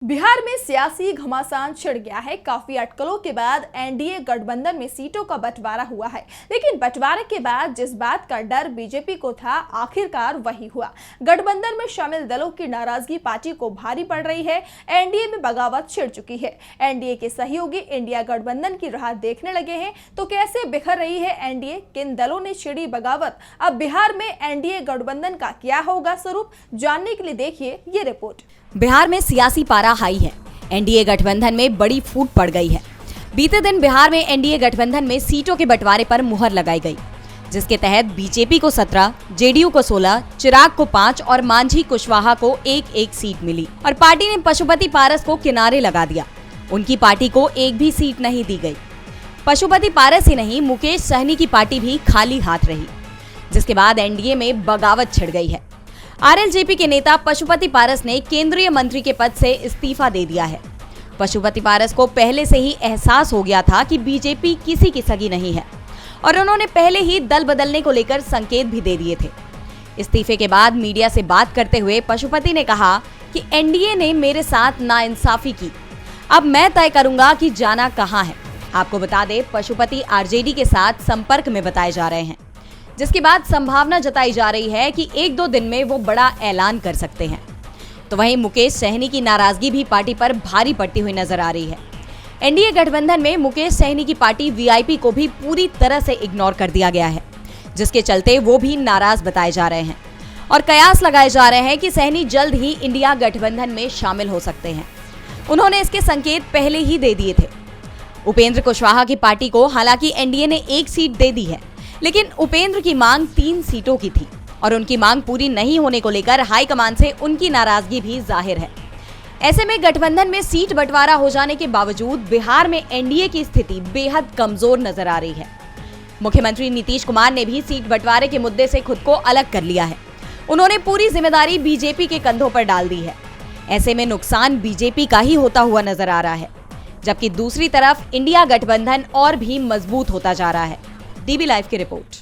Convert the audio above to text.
बिहार में सियासी घमासान छिड़ गया है। काफी अटकलों के बाद एनडीए गठबंधन में सीटों का बंटवारा हुआ है, लेकिन बंटवारे के बाद जिस बात का डर बीजेपी को था, आखिरकार वही हुआ। गठबंधन में शामिल दलों की नाराजगी पार्टी को भारी पड़ रही है। एनडीए में बगावत छिड़ चुकी है। एनडीए के सहयोगी इंडिया गठबंधन की राह देखने लगे हैं। तो कैसे बिखर रही है एनडीए, किन दलों ने छिड़ी बगावत, अब बिहार में एनडीए गठबंधन का क्या होगा स्वरूप, जानने के लिए देखिए ये रिपोर्ट। बिहार में सियासी पारा हाई है। एनडीए गठबंधन में बड़ी फूट पड़ गई है। बीते दिन बिहार में एनडीए गठबंधन में सीटों के बंटवारे पर मुहर लगाई गई, जिसके तहत बीजेपी को 17, जेडीयू को 16, चिराग को 5 और मांझी कुशवाहा को एक सीट मिली और पार्टी ने पशुपति पारस को किनारे लगा दिया। उनकी पार्टी को एक भी सीट नहीं दी गई। पशुपति पारस ही नहीं, मुकेश सहनी की पार्टी भी खाली हाथ रही, जिसके बाद एनडीए में बगावत छिड़ गई है। आरएलजेपी के नेता पशुपति पारस ने केंद्रीय मंत्री के पद से इस्तीफा दे दिया है। पशुपति पारस को पहले से ही एहसास हो गया था कि बीजेपी किसी की सगी नहीं है और उन्होंने पहले ही दल बदलने को लेकर संकेत भी दे दिए थे। इस्तीफे के बाद मीडिया से बात करते हुए पशुपति ने कहा कि एनडीए ने मेरे साथ नाइंसाफी की, अब मैं तय करूंगा कि जाना कहां है। आपको बता दें, पशुपति आरजेडी के साथ संपर्क में बताए जा रहे हैं, जिसके बाद संभावना जताई जा रही है कि 1-2 दिन में वो बड़ा ऐलान कर सकते हैं। तो वहीं मुकेश सहनी की नाराजगी भी पार्टी पर भारी पड़ती हुई नजर आ रही है। एनडीए गठबंधन में मुकेश सहनी की पार्टी वीआईपी को भी पूरी तरह से इग्नोर कर दिया गया है, जिसके चलते वो भी नाराज बताए जा रहे हैं और कयास लगाए जा रहे हैं कि सहनी जल्द ही इंडिया गठबंधन में शामिल हो सकते हैं। उन्होंने इसके संकेत पहले ही दे दिए थे। उपेंद्र कुशवाहा की पार्टी को हालांकि एनडीए ने 1 सीट दे दी है, लेकिन उपेंद्र की मांग 3 सीटों की थी और उनकी मांग पूरी नहीं होने को लेकर हाईकमान से उनकी नाराजगी भी जाहिर है। ऐसे में गठबंधन में सीट बंटवारा हो जाने के बावजूद बिहार में एनडीए की स्थिति बेहद कमजोर नजर आ रही है। मुख्यमंत्री नीतीश कुमार ने भी सीट बंटवारे के मुद्दे से खुद को अलग कर लिया है। उन्होंने पूरी जिम्मेदारी बीजेपी के कंधों पर डाल दी है। ऐसे में नुकसान बीजेपी का ही होता हुआ नजर आ रहा है, जबकि दूसरी तरफ इंडिया गठबंधन और भी मजबूत होता जा रहा है। डीबी लाइव की रिपोर्ट।